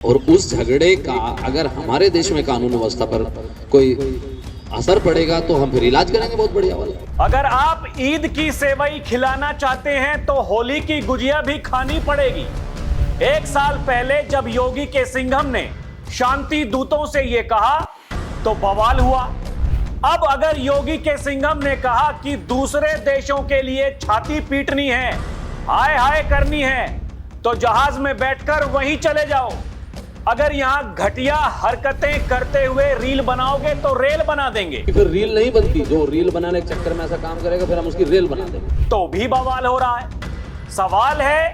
और उस झगड़े का अगर हमारे देश में कानून व्यवस्था पर कोई असर पड़ेगा तो हम फिर इलाज करेंगे बहुत बढ़िया वाला। अगर आप ईद की सेवई खिलाना चाहते हैं तो होली की गुजिया भी खानी पड़ेगी। 1 साल पहले जब योगी के सिंघम ने शांति दूतों से यह कहा तो बवाल हुआ। अब अगर योगी के सिंघम ने कहा कि दूसरे देशों के लिए छाती पीटनी है, हाय हाय करनी है, तो जहाज में बैठकर वहीं चले जाओ। अगर यहाँ घटिया हरकतें करते हुए रील बनाओगे तो रेल बना देंगे। फिर रील नहीं बनती, जो रील बनाने के चक्कर में ऐसा काम करेगा फिर हम उसकी रेल बना देंगे। तो भी बवाल हो रहा है। सवाल है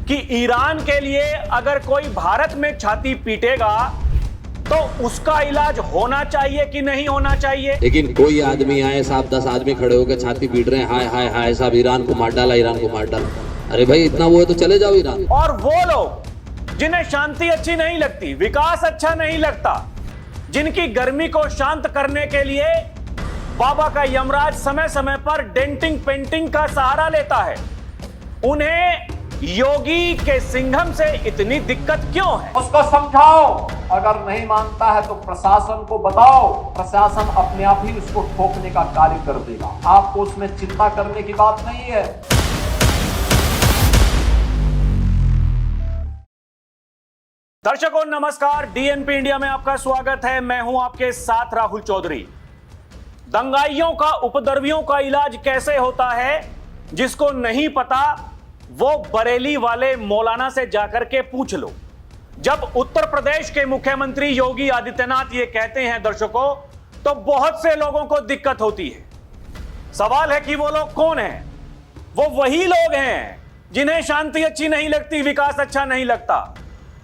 कि ईरान के लिए अगर कोई भारत में छाती पीटेगा तो उसका इलाज होना चाहिए कि नहीं होना चाहिए। लेकिन कोई आदमी आए, साहब 10 आदमी खड़े होकर छाती पीट रहे हैं, हाय हाय हाय साहब ईरान को मार डाला, ईरान को मार डाला। अरे भाई इतना वो है तो चले जाओ ईरान। और वो लोग जिन्हें शांति अच्छी नहीं लगती, विकास अच्छा नहीं लगता, जिनकी गर्मी को शांत करने के लिए बाबा का यमराज समय समय पर डेंटिंग पेंटिंग का सहारा लेता है, उन्हें योगी के सिंघम से इतनी दिक्कत क्यों है? उसको समझाओ, अगर नहीं मानता है तो प्रशासन को बताओ, प्रशासन अपने आप ही उसको ठोकने का कार्य कर देगा। आपको उसमें चिंता करने की बात नहीं है। दर्शकों नमस्कार, डीएनपी इंडिया में आपका स्वागत है। मैं हूं आपके साथ राहुल चौधरी। दंगाइयों का, उपद्रवियों का इलाज कैसे होता है, जिसको नहीं पता वो बरेली वाले मौलाना से जाकर के पूछ लो। जब उत्तर प्रदेश के मुख्यमंत्री योगी आदित्यनाथ ये कहते हैं दर्शकों, तो बहुत से लोगों को दिक्कत होती है। सवाल है कि वो लोग कौन हैं? वो वही लोग हैं जिन्हें शांति अच्छी नहीं लगती, विकास अच्छा नहीं लगता।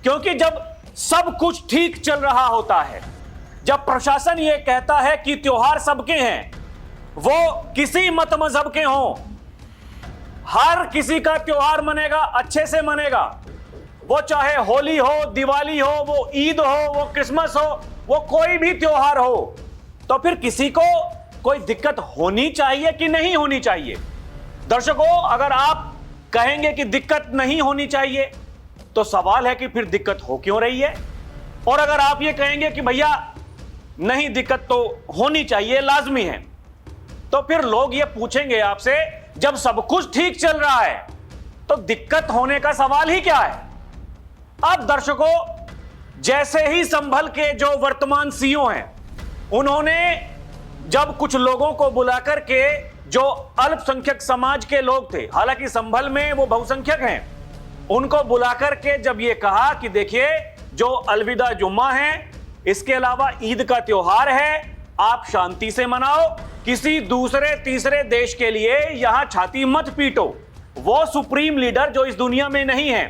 क्योंकि जब सब कुछ ठीक चल रहा होता है, जब प्रशासन यह कहता है कि त्योहार सबके हैं, वो किसी मत मजहब के हों, हर किसी का त्योहार मनेगा, अच्छे से मनेगा, वो चाहे होली हो, दिवाली हो, वो ईद हो, वो क्रिसमस हो, वो कोई भी त्योहार हो, तो फिर किसी को कोई दिक्कत होनी चाहिए कि नहीं होनी चाहिए? दर्शकों, अगर आप कहेंगे कि दिक्कत नहीं होनी चाहिए तो सवाल है कि फिर दिक्कत हो क्यों रही है? और अगर आप ये कहेंगे कि भैया नहीं दिक्कत तो होनी चाहिए, लाजमी है, तो फिर लोग ये पूछेंगे आपसे, जब सब कुछ ठीक चल रहा है तो दिक्कत होने का सवाल ही क्या है? अब दर्शकों, जैसे ही संभल के जो वर्तमान सीओ हैं, उन्होंने जब कुछ लोगों को बुलाकर के, जो अल्पसंख्यक समाज के लोग थे, हालांकि संभल में वो बहुसंख्यक हैं, उनको बुलाकर के जब ये कहा कि देखिए जो अलविदा जुम्मा है, इसके अलावा ईद का त्योहार है, आप शांति से मनाओ, किसी दूसरे तीसरे देश के लिए यहां छाती मत पीटो। वो सुप्रीम लीडर जो इस दुनिया में नहीं है,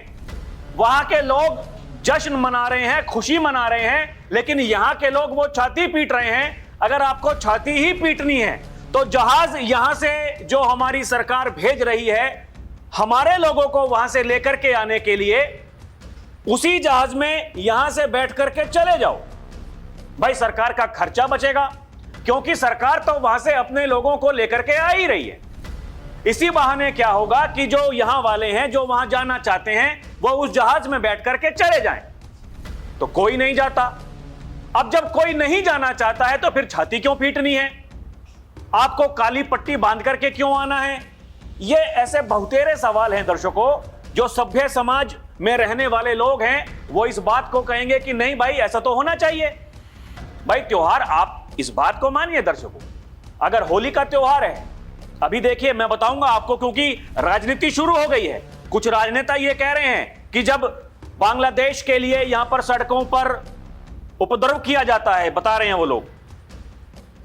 वहां के लोग जश्न मना रहे हैं, खुशी मना रहे हैं, लेकिन यहां के लोग वो छाती पीट रहे हैं। अगर आपको छाती ही पीटनी है तो जहाज यहां से जो हमारी सरकार भेज रही है, हमारे लोगों को वहां से लेकर के आने के लिए, उसी जहाज में यहां से बैठ करके चले जाओ। भाई सरकार का खर्चा बचेगा, क्योंकि सरकार तो वहां से अपने लोगों को लेकर के आ ही रही है। इसी बहाने क्या होगा कि जो यहां वाले हैं, जो वहां जाना चाहते हैं, वो उस जहाज में बैठ करके चले जाएं। तो कोई नहीं जाता। अब जब कोई नहीं जाना चाहता है तो फिर छाती क्यों पीटनी है? आपको काली पट्टी बांध करके क्यों आना है? ये ऐसे बहुतेरे सवाल हैं दर्शकों, जो सभ्य समाज में रहने वाले लोग हैं, वो इस बात को कहेंगे कि नहीं भाई ऐसा तो होना चाहिए। भाई त्योहार, आप इस बात को मानिए दर्शकों, अगर होली का त्योहार है, अभी देखिए मैं बताऊंगा आपको, क्योंकि राजनीति शुरू हो गई है। कुछ राजनेता ये कह रहे हैं कि जब बांग्लादेश के लिए यहां पर सड़कों पर उपद्रव किया जाता है, बता रहे हैं वो लोग,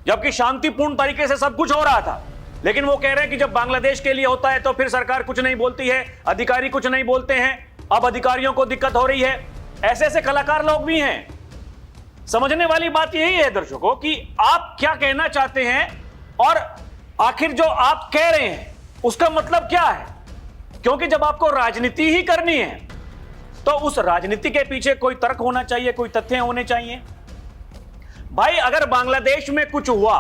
जबकि शांतिपूर्ण तरीके से सब कुछ हो रहा था, लेकिन वो कह रहे हैं कि जब बांग्लादेश के लिए होता है तो फिर सरकार कुछ नहीं बोलती है, अधिकारी कुछ नहीं बोलते हैं, अब अधिकारियों को दिक्कत हो रही है। ऐसे ऐसे कलाकार लोग भी हैं। समझने वाली बात यही है दर्शकों कि आप क्या कहना चाहते हैं और आखिर जो आप कह रहे हैं उसका मतलब क्या है। क्योंकि जब आपको राजनीति ही करनी है तो उस राजनीति के पीछे कोई तर्क होना चाहिए, कोई तथ्य होने चाहिए। भाई अगर बांग्लादेश में कुछ हुआ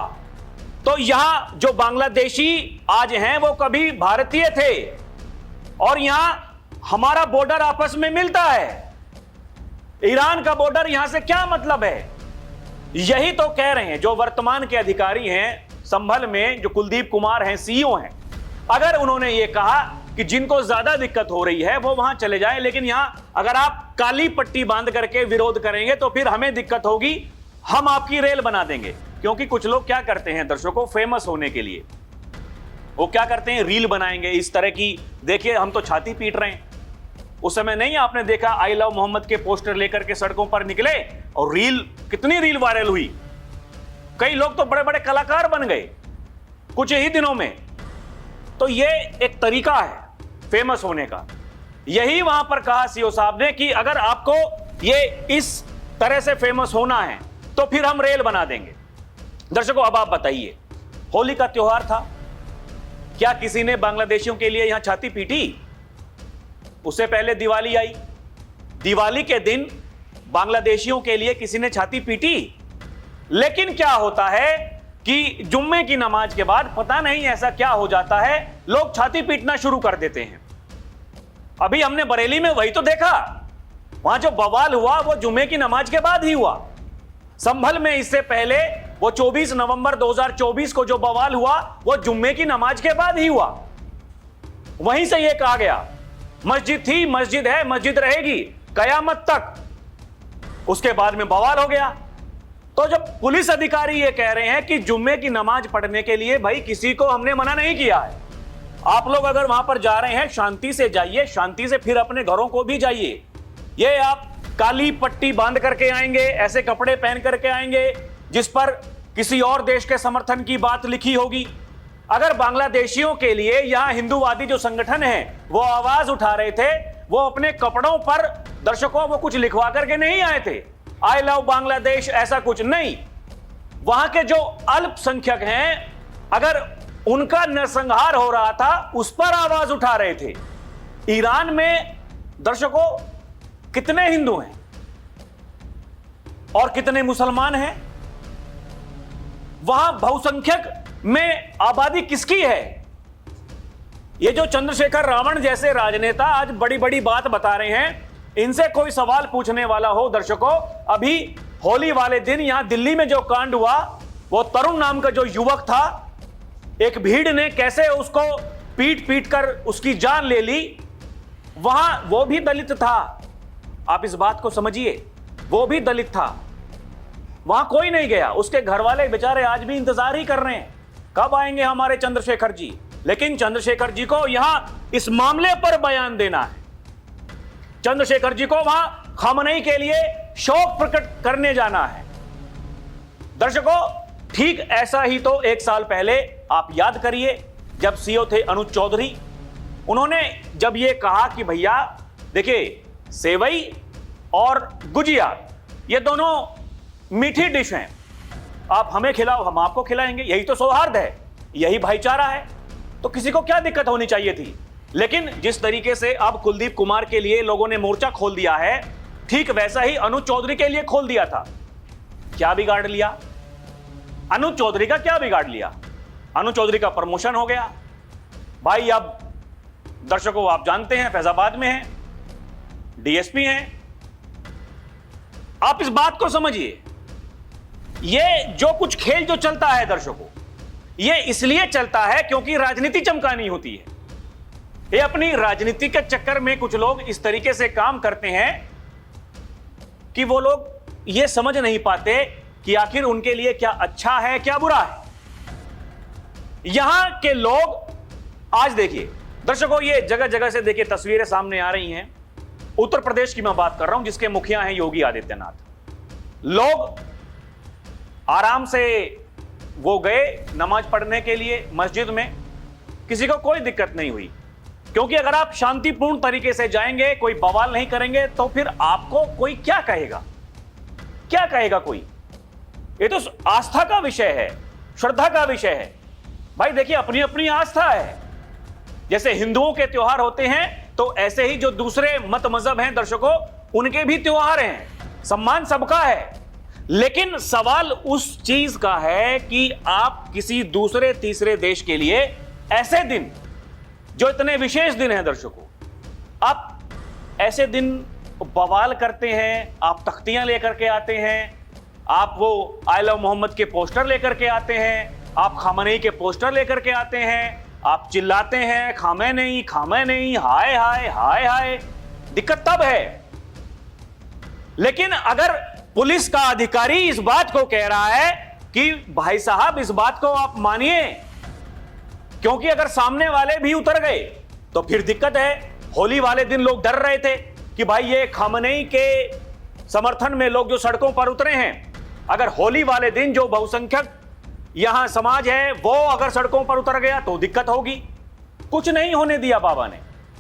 तो यहां जो बांग्लादेशी आज हैं वो कभी भारतीय थे, और यहां हमारा बॉर्डर आपस में मिलता है। ईरान का बॉर्डर यहां से क्या मतलब है? यही तो कह रहे हैं जो वर्तमान के अधिकारी हैं संभल में, जो कुलदीप कुमार हैं, सीईओ हैं। अगर उन्होंने ये कहा कि जिनको ज्यादा दिक्कत हो रही है वो वहां चले जाएं, लेकिन यहां अगर आप काली पट्टी बांध करके विरोध करेंगे तो फिर हमें दिक्कत होगी, हम आपकी रेल बना देंगे। क्योंकि कुछ लोग क्या करते हैं दर्शकों, फेमस होने के लिए वो क्या करते हैं, रील बनाएंगे इस तरह की, देखिए हम तो छाती पीट रहे हैं। उस समय नहीं आपने देखा आई लव मोहम्मद के पोस्टर लेकर के सड़कों पर निकले और रील, कितनी रील वायरल हुई, कई लोग तो बड़े बड़े कलाकार बन गए कुछ ही दिनों में। तो ये एक तरीका है फेमस होने का। यही वहां पर कहा सीईओ साहब ने कि अगर आपको ये इस तरह से फेमस होना है तो फिर हम रेल बना देंगे। दर्शकों अब आप बताइए, होली का त्योहार था, क्या किसी ने बांग्लादेशियों के लिए यहां छाती पीटी? उससे पहले दिवाली आई, दिवाली के दिन बांग्लादेशियों के लिए किसी ने छाती पीटी? लेकिन क्या होता है कि जुम्मे की नमाज के बाद पता नहीं ऐसा क्या हो जाता है, लोग छाती पीटना शुरू कर देते हैं। अभी हमने बरेली में वही तो देखा, वहां जो बवाल हुआ वो जुम्मे की नमाज के बाद ही हुआ। संभल में इससे पहले वो 24 नवंबर 2024 को जो बवाल हुआ वो जुम्मे की नमाज के बाद ही हुआ। वहीं से ये कहा गया मस्जिद थी, मस्जिद है, मस्जिद रहेगी कयामत तक। उसके बाद में बवाल हो गया। तो जब पुलिस अधिकारी ये कह रहे हैं कि जुम्मे की नमाज पढ़ने के लिए भाई किसी को हमने मना नहीं किया है, आप लोग अगर वहां पर जा रहे हैं शांति से जाइए, शांति से फिर अपने घरों को भी जाइए। ये आप काली पट्टी बांध करके आएंगे, ऐसे कपड़े पहन करके आएंगे जिस पर किसी और देश के समर्थन की बात लिखी होगी। अगर बांग्लादेशियों के लिए यहां हिंदूवादी जो संगठन है वो आवाज उठा रहे थे, वो अपने कपड़ों पर दर्शकों वो कुछ लिखवा करके नहीं आए थे, आई लव बांग्लादेश, ऐसा कुछ नहीं। वहां के जो अल्पसंख्यक हैं अगर उनका नरसंहार हो रहा था उस पर आवाज उठा रहे थे। ईरान में दर्शकों कितने हिंदू हैं और कितने मुसलमान हैं? वहां बहुसंख्यक में आबादी किसकी है? ये जो चंद्रशेखर रावण जैसे राजनेता आज बड़ी बड़ी बात बता रहे हैं, इनसे कोई सवाल पूछने वाला हो दर्शकों, अभी होली वाले दिन यहां दिल्ली में जो कांड हुआ, वो तरुण नाम का जो युवक था, एक भीड़ ने कैसे उसको पीट पीट कर उसकी जान ले ली, वहां वो भी दलित था। आप इस बात को समझिए, वो भी दलित था, वहां कोई नहीं गया। उसके घर वाले बेचारे आज भी इंतजार ही कर रहे हैं कब आएंगे हमारे चंद्रशेखर जी। लेकिन चंद्रशेखर जी को यहां इस मामले पर बयान देना है। चंद्रशेखर जी को वहां खामनेई के लिए शोक प्रकट करने जाना है। दर्शकों ठीक ऐसा ही तो एक साल पहले आप याद करिए, जब सीईओ थे अनुज चौधरी, उन्होंने जब यह कहा कि भैया देखिए सेवई और गुजिया ये दोनों मीठी डिश हैं, आप हमें खिलाओ हम आपको खिलाएंगे, यही तो सौहार्द है, यही भाईचारा है, तो किसी को क्या दिक्कत होनी चाहिए थी। लेकिन जिस तरीके से अब कुलदीप कुमार के लिए लोगों ने मोर्चा खोल दिया है, ठीक वैसा ही अनुज चौधरी के लिए खोल दिया था। क्या बिगाड़ लिया अनुज चौधरी का? क्या बिगाड़ लिया? अनुज चौधरी का प्रमोशन हो गया भाई। अब दर्शकों आप जानते हैं फैजाबाद में हैं, डीएसपी हैं। आप इस बात को समझिए, ये जो कुछ खेल जो चलता है दर्शकों, ये इसलिए चलता है क्योंकि राजनीति चमकानी होती है। ये अपनी राजनीति के चक्कर में कुछ लोग इस तरीके से काम करते हैं कि वो लोग ये समझ नहीं पाते कि आखिर उनके लिए क्या अच्छा है क्या बुरा है। यहां के लोग आज देखिए दर्शकों, ये जगह जगह से देखिए तस्वीरें सामने आ रही हैं। उत्तर प्रदेश की मैं बात कर रहा हूं जिसके मुखिया हैं योगी आदित्यनाथ। लोग आराम से वो गए नमाज पढ़ने के लिए मस्जिद में, किसी को कोई दिक्कत नहीं हुई, क्योंकि अगर आप शांतिपूर्ण तरीके से जाएंगे, कोई बवाल नहीं करेंगे, तो फिर आपको कोई क्या कहेगा? क्या कहेगा कोई? ये तो आस्था का विषय है, श्रद्धा का विषय है भाई। देखिए अपनी अपनी आस्था है। जैसे हिंदुओं के त्योहार होते हैं तो ऐसे ही जो दूसरे मत मजहब हैं दर्शकों, उनके भी त्योहार हैं, सम्मान सबका है। लेकिन सवाल उस चीज का है कि आप किसी दूसरे तीसरे देश के लिए ऐसे दिन जो इतने विशेष दिन हैं दर्शकों, आप ऐसे दिन बवाल करते हैं, आप तख्तियां लेकर के आते हैं, आप वो आई लव मोहम्मद के पोस्टर लेकर के आते हैं, आप खामेनेई के पोस्टर लेकर के आते हैं, आप चिल्लाते हैं खामेनेई खामेनेई, हाय हाय हाय हाय। दिक्कत तब है। लेकिन अगर पुलिस का अधिकारी इस बात को कह रहा है कि भाई साहब इस बात को आप मानिए, क्योंकि अगर सामने वाले भी उतर गए तो फिर दिक्कत है। होली वाले दिन लोग डर रहे थे कि भाई ये खामेनेई के समर्थन में लोग जो सड़कों पर उतरे हैं, अगर होली वाले दिन जो बहुसंख्यक यहां समाज है वो अगर सड़कों पर उतर गया तो दिक्कत होगी। कुछ नहीं होने दिया बाबा ने।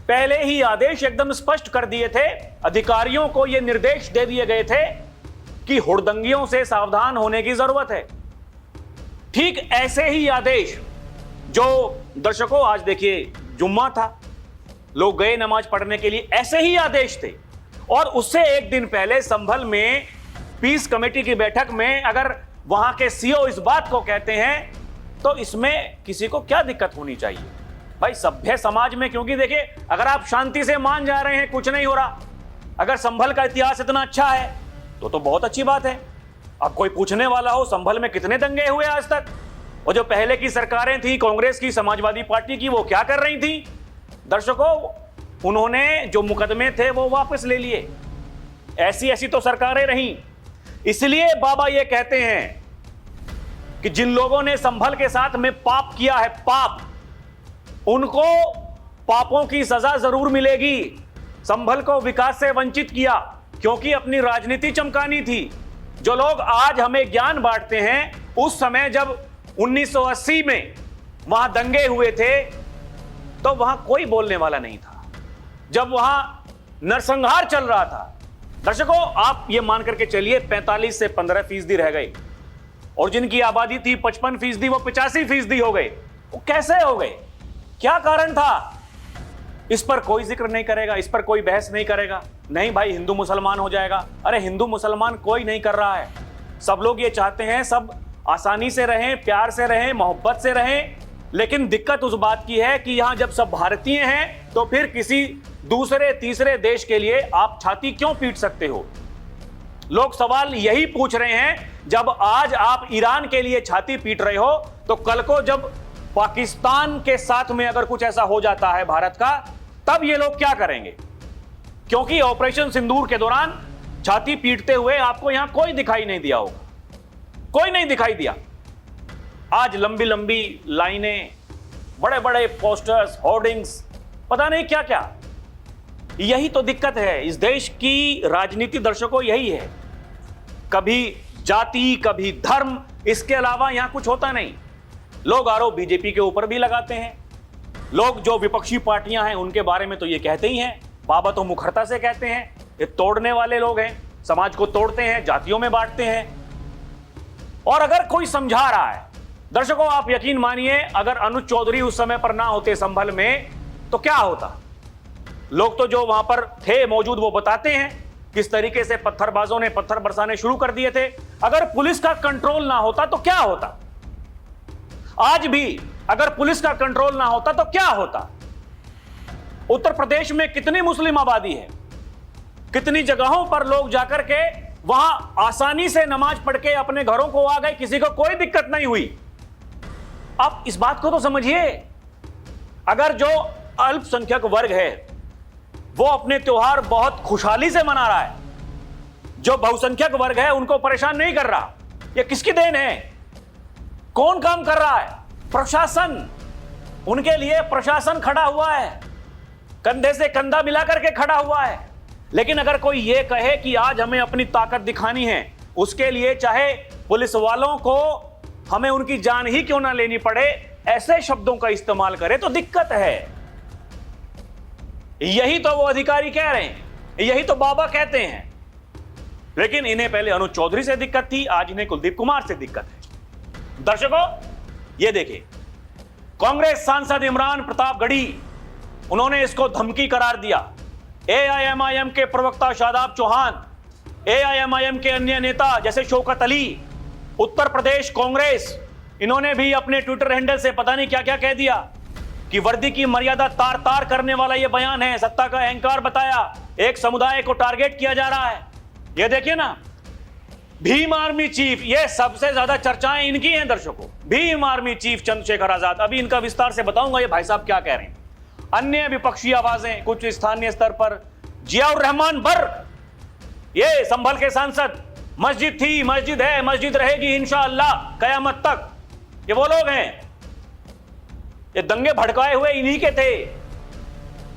पहले ही आदेश एकदम स्पष्ट कर दिए थे, अधिकारियों को यह निर्देश दे दिए गए थे कि हुड़दंगियों से सावधान होने की जरूरत है। ठीक ऐसे ही आदेश जो दर्शकों आज देखिए जुम्मा था, लोग गए नमाज पढ़ने के लिए, ऐसे ही आदेश थे। और उससे एक दिन पहले संभल में पीस कमेटी की बैठक में अगर वहां के सीओ इस बात को कहते हैं तो इसमें किसी को क्या दिक्कत होनी चाहिए भाई सभ्य समाज में। क्योंकि देखिए अगर आप शांति से मान जा रहे हैं कुछ नहीं हो रहा, अगर संभल का इतिहास इतना अच्छा है तो बहुत अच्छी बात है। अब कोई पूछने वाला हो संभल में कितने दंगे हुए आज तक, और जो पहले की सरकारें थी कांग्रेस की, समाजवादी पार्टी की, वो क्या कर रही थी दर्शकों, उन्होंने जो मुकदमे थे वो वापस ले लिए। ऐसी ऐसी तो सरकारें रहीं। इसलिए बाबा ये कहते हैं कि जिन लोगों ने संभल के साथ में पाप किया है, पाप, उनको पापों की सजा जरूर मिलेगी। संभल को विकास से वंचित किया क्योंकि अपनी राजनीति चमकानी थी। जो लोग आज हमें ज्ञान बांटते हैं, उस समय जब 1980 में वहां दंगे हुए थे तो वहां कोई बोलने वाला नहीं था, जब वहां नरसंहार चल रहा था। दर्शकों आप ये मान करके चलिए 45 से 15% रह गए, और जिनकी आबादी थी 55% वो 85% हो गए। वो कैसे हो गए, क्या कारण था? इस पर कोई जिक्र नहीं करेगा, इस पर कोई बहस नहीं करेगा। नहीं भाई हिंदू मुसलमान हो जाएगा। अरे हिंदू मुसलमान कोई नहीं कर रहा है। सब लोग ये चाहते हैं सब आसानी से रहें, प्यार से रहें, मोहब्बत से रहें। लेकिन दिक्कत उस बात की है कि यहां जब सब भारतीय हैं तो फिर किसी दूसरे तीसरे देश के लिए आप छाती क्यों पीट सकते हो? लोग सवाल यही पूछ रहे हैं। जब आज आप ईरान के लिए छाती पीट रहे हो तो कल को जब पाकिस्तान के साथ में अगर कुछ ऐसा हो जाता है भारत का, तब ये लोग क्या करेंगे? क्योंकि ऑपरेशन सिंदूर के दौरान छाती पीटते हुए आपको यहां कोई दिखाई नहीं दिया होगा, कोई नहीं दिखाई दिया। आज लंबी लंबी लाइनें, बड़े बड़े पोस्टर्स, होर्डिंग्स, पता नहीं क्या क्या। यही तो दिक्कत है इस देश की राजनीति दर्शकों, यही है। कभी जाति, कभी धर्म, इसके अलावा यहां कुछ होता नहीं। लोग आरोप बीजेपी के ऊपर भी लगाते हैं। लोग जो विपक्षी पार्टियां हैं उनके बारे में तो ये कहते ही हैं। बाबा तो मुखरता से कहते हैं ये तोड़ने वाले लोग हैं, समाज को तोड़ते हैं, जातियों में बांटते हैं। और अगर कोई समझा रहा है, दर्शकों आप यकीन मानिए अगर अनुज चौधरी उस समय पर ना होते संभल में तो क्या होता? लोग तो जो वहां पर थे मौजूद वो बताते हैं किस तरीके से पत्थरबाजों ने पत्थर बरसाने शुरू कर दिए थे। अगर पुलिस का कंट्रोल ना होता तो क्या होता? आज भी अगर पुलिस का कंट्रोल ना होता तो क्या होता? उत्तर प्रदेश में कितनी मुस्लिम आबादी है, कितनी जगहों पर लोग जाकर के वहां आसानी से नमाज पढ़ के अपने घरों को आ गए, किसी को कोई दिक्कत नहीं हुई। आप इस बात को तो समझिए। अगर जो अल्पसंख्यक वर्ग है वो अपने त्योहार बहुत खुशहाली से मना रहा है, जो बहुसंख्यक वर्ग है उनको परेशान नहीं कर रहा, ये किसकी देन है? कौन काम कर रहा है? प्रशासन। उनके लिए प्रशासन खड़ा हुआ है, कंधे से कंधा मिला करके खड़ा हुआ है। लेकिन अगर कोई ये कहे कि आज हमें अपनी ताकत दिखानी है, उसके लिए चाहे पुलिस वालों को हमें उनकी जान ही क्यों ना लेनी पड़े, ऐसे शब्दों का इस्तेमाल करे तो दिक्कत है। यही तो वो अधिकारी कह रहे हैं, यही तो बाबा कहते हैं। लेकिन इन्हें पहले अनुज चौधरी से दिक्कत थी, आज इन्हें कुलदीप कुमार से दिक्कत है। दर्शकों ये देखिए, कांग्रेस सांसद इमरान प्रताप गढ़ी, उन्होंने इसको धमकी करार दिया। एआईएमआईएम के प्रवक्ता शादाब चौहान, एआईएमआईएम के अन्य नेता जैसे शौकत अली, उत्तर प्रदेश कांग्रेस, इन्होंने भी अपने ट्विटर हैंडल से पता नहीं क्या क्या कह दिया। कि वर्दी की मर्यादा तार तार करने वाला यह बयान है, सत्ता का अहंकार बताया, एक समुदाय को टारगेट किया जा रहा है। यह देखिए ना, भीम आर्मी चीफ, ये सबसे ज्यादा चर्चाएं इनकी हैं दर्शकों, भीम आर्मी चीफ चंद्रशेखर आजाद। अभी इनका विस्तार से बताऊंगा ये भाई साहब क्या कह रहे हैं। अन्य विपक्षी आवाजें कुछ स्थानीय स्तर पर, जियाउर रहमान बर्क, ये संभल के सांसद, मस्जिद थी, मस्जिद है, मस्जिद रहेगी इंशाअल्लाह कयामत तक, ये वो लोग हैं। ये दंगे भड़काए हुए इन्हीं के थे।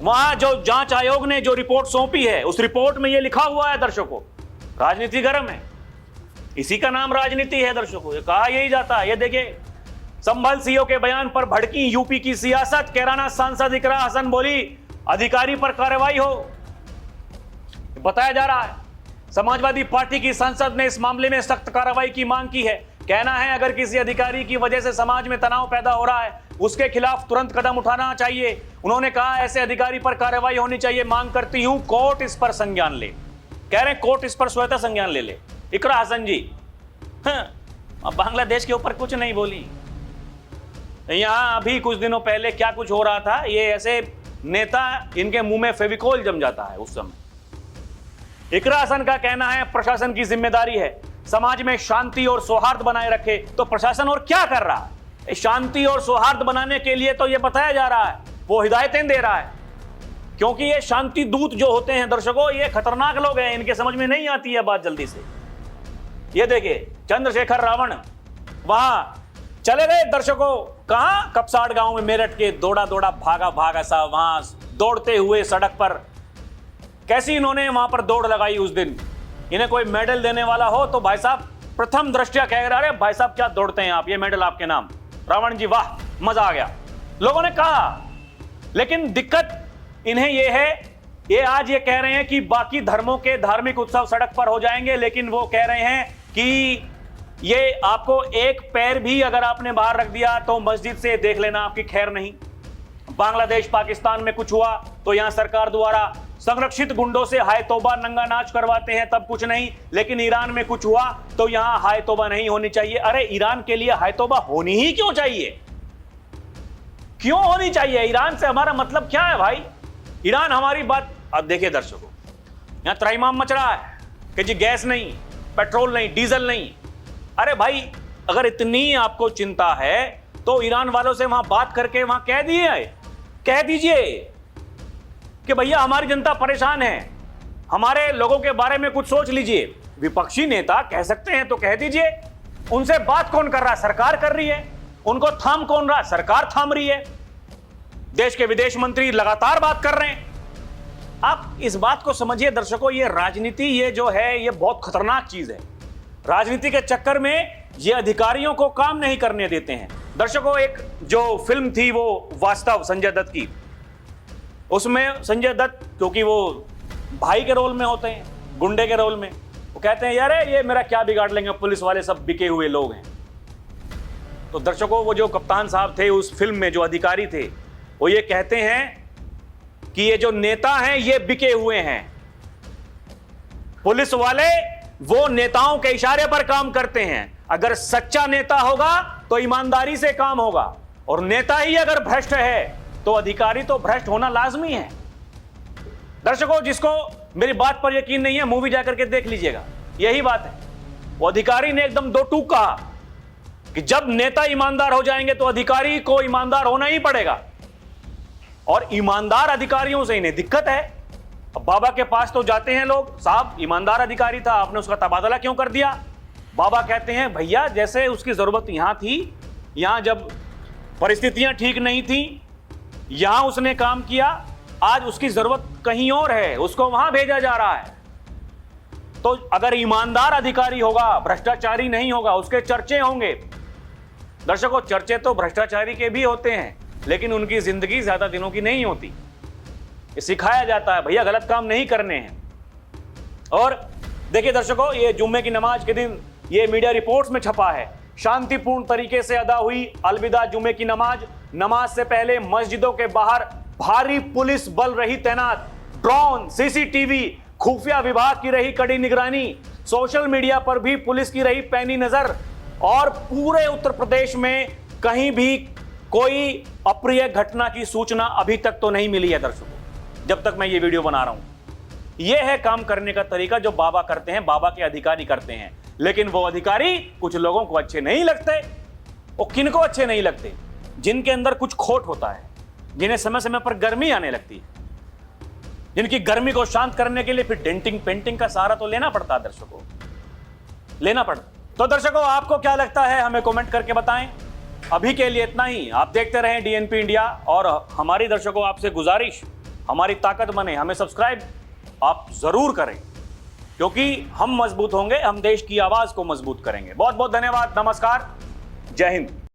वहां जो जांच आयोग ने जो रिपोर्ट सौंपी है, उस रिपोर्ट में ये लिखा हुआ है दर्शकों, राजनीति गर्म है, इसी का नाम राजनीति है दर्शकों, ये कहा यही जाता है। ये देखिए, संभल सीओ के बयान पर भड़की यूपी की सियासत, कैराना सांसद इकरा हसन बोली अधिकारी पर कार्रवाई हो, बताया जा रहा है। समाजवादी पार्टी की सांसद ने इस मामले में सख्त कार्रवाई की मांग की है। कहना है अगर किसी अधिकारी की वजह से समाज में तनाव पैदा हो रहा है, उसके खिलाफ तुरंत कदम उठाना चाहिए। उन्होंने कहा ऐसे अधिकारी पर कार्रवाई होनी चाहिए। मांग करती हूं कोर्ट इस पर संज्ञान ले। कह रहे हैं कोर्ट इस पर स्वतः संज्ञान ले इकरा हसन जी। अब बांग्लादेश के ऊपर कुछ नहीं बोली। यहां अभी कुछ दिनों पहले क्या कुछ हो रहा था, ये ऐसे नेता, इनके मुंह में फेविकोल जम जाता है उस समय। इकरा हसन का कहना है प्रशासन की जिम्मेदारी है समाज में शांति और सौहार्द बनाए रखे। तो प्रशासन और क्या कर रहा है? शांति और सौहार्द बनाने के लिए तो यह बताया जा रहा है, वो हिदायतें दे रहा है, क्योंकि ये शांति दूत जो होते हैं दर्शकों, ये खतरनाक लोग हैं, इनके समझ में नहीं आती है बात जल्दी से। ये देखिए चंद्रशेखर रावण वहां चले गए दर्शकों, कहां, कपसाड़ गांव में, मेरठ के, दौड़ा दौड़ा भागा भागा सा, वहां दौड़ते हुए सड़क पर कैसी इन्होंने वहां पर दौड़ लगाई उस दिन। इन्हें कोई मेडल देने वाला हो तो भाई साहब प्रथम दृष्टया कह रहा है भाई साहब क्या दौड़ते हैं आप, ये मेडल आपके नाम। रावण जी वाह, मजा आ गया, लोगों ने कहा। लेकिन दिक्कत इन्हें यह है, ये आज ये कह रहे हैं कि बाकी धर्मों के धार्मिक उत्सव सड़क पर हो जाएंगे, लेकिन वो कह रहे हैं कि ये आपको एक पैर भी अगर आपने बाहर रख दिया तो मस्जिद से देख लेना, आपकी खैर नहीं। बांग्लादेश पाकिस्तान में कुछ हुआ तो यहां सरकार द्वारा संरक्षित गुंडों से हाय तौबा नंगा नाच करवाते हैं, तब कुछ नहीं। लेकिन ईरान में कुछ हुआ तो यहां हाय तौबा नहीं होनी चाहिए। अरे ईरान के लिए हाय तौबा होनी ही क्यों चाहिए? क्यों होनी चाहिए? ईरान से हमारा मतलब क्या है भाई? ईरान हमारी बात, अब देखिए दर्शकों, यहां त्राहिमाम मच रहा है कि जी गैस नहीं, पेट्रोल नहीं, डीजल नहीं। अरे भाई अगर इतनी आपको चिंता है तो ईरान वालों से वहां बात करके वहां कह दीजिए कि भैया हमारी जनता परेशान है, हमारे लोगों के बारे में कुछ सोच लीजिए। विपक्षी नेता कह सकते हैं तो कह दीजिए। उनसे बात कौन कर रहा है? सरकार कर रही है। उनको थाम कौन रहा? सरकार थाम रही है। देश के विदेश मंत्री लगातार बात कर रहे हैं। आप इस बात को समझिए दर्शकों, ये राजनीति, ये जो है, ये बहुत खतरनाक चीज है। राजनीति के चक्कर में ये अधिकारियों को काम नहीं करने देते हैं दर्शकों। एक जो फिल्म थी वो वास्तव, संजय दत्त की, उसमें संजय दत्त क्योंकि वो भाई के रोल में होते हैं, गुंडे के रोल में, वो कहते हैं यार ये मेरा क्या बिगाड़ लेंगे, पुलिस वाले सब बिके हुए लोग हैं। तो दर्शकों वो जो कप्तान साहब थे उस फिल्म में, जो अधिकारी थे, वो ये कहते हैं कि ये जो नेता हैं ये बिके हुए हैं। पुलिस वाले वो नेताओं के इशारे पर काम करते हैं। अगर सच्चा नेता होगा तो ईमानदारी से काम होगा, और नेता ही अगर भ्रष्ट है तो अधिकारी तो भ्रष्ट होना लाजमी है। दर्शकों जिसको मेरी बात पर यकीन नहीं है, मूवी जाकर के देख लीजिएगा, यही बात है। वो अधिकारी ने एकदम दो टूक कहा कि जब नेता ईमानदार हो जाएंगे तो अधिकारी को ईमानदार होना ही पड़ेगा, और ईमानदार अधिकारियों से इन्हें दिक्कत है। अब बाबा के पास तो जाते हैं लोग, साहब ईमानदार अधिकारी था, आपने उसका तबादला क्यों कर दिया? बाबा कहते हैं भैया जैसे उसकी जरूरत यहां थी, यहां जब परिस्थितियां ठीक नहीं थी, यहां उसने काम किया, आज उसकी जरूरत कहीं और है, उसको वहां भेजा जा रहा है। तो अगर ईमानदार अधिकारी होगा, भ्रष्टाचारी नहीं होगा, उसके चर्चे होंगे। दर्शकों चर्चे तो भ्रष्टाचारी के भी होते हैं, लेकिन उनकी जिंदगी ज्यादा दिनों की नहीं होती। ये सिखाया जाता है भैया गलत काम नहीं करने हैं। और देखिए दर्शकों, ये जुम्मे की नमाज के दिन ये मीडिया रिपोर्ट्स में छपा है, शांतिपूर्ण तरीके से अदा हुई अलविदा जुम्मे की नमाज। नमाज से पहले मस्जिदों के बाहर भारी पुलिस बल रही तैनात, ड्रोन, सीसीटीवी, खुफिया विभाग की रही कड़ी निगरानी, सोशल मीडिया पर भी पुलिस की रही पैनी नजर, और पूरे उत्तर प्रदेश में कहीं भी कोई अप्रिय घटना की सूचना अभी तक तो नहीं मिली है दर्शकों, जब तक मैं ये वीडियो बना रहा हूं। यह है काम करने का तरीका जो बाबा करते हैं, बाबा के अधिकारी करते हैं। लेकिन वो अधिकारी कुछ लोगों को अच्छे नहीं लगते। वो किनको अच्छे नहीं लगते? जिनके अंदर कुछ खोट होता है, जिन्हें समय समय पर गर्मी आने लगती है, जिनकी गर्मी को शांत करने के लिए फिर डेंटिंग पेंटिंग का सहारा तो लेना पड़ता है दर्शकों, लेना पड़ता। तो दर्शकों, आपको क्या लगता है हमें कमेंट करके बताएं। अभी के लिए इतना ही। आप देखते रहें डीएनपी इंडिया, और हमारी दर्शकों आपसे गुजारिश, हमारी ताकत बने, हमें सब्सक्राइब आप जरूर करें, क्योंकि हम मजबूत होंगे, हम देश की आवाज को मजबूत करेंगे। बहुत बहुत धन्यवाद। नमस्कार, जय हिंद।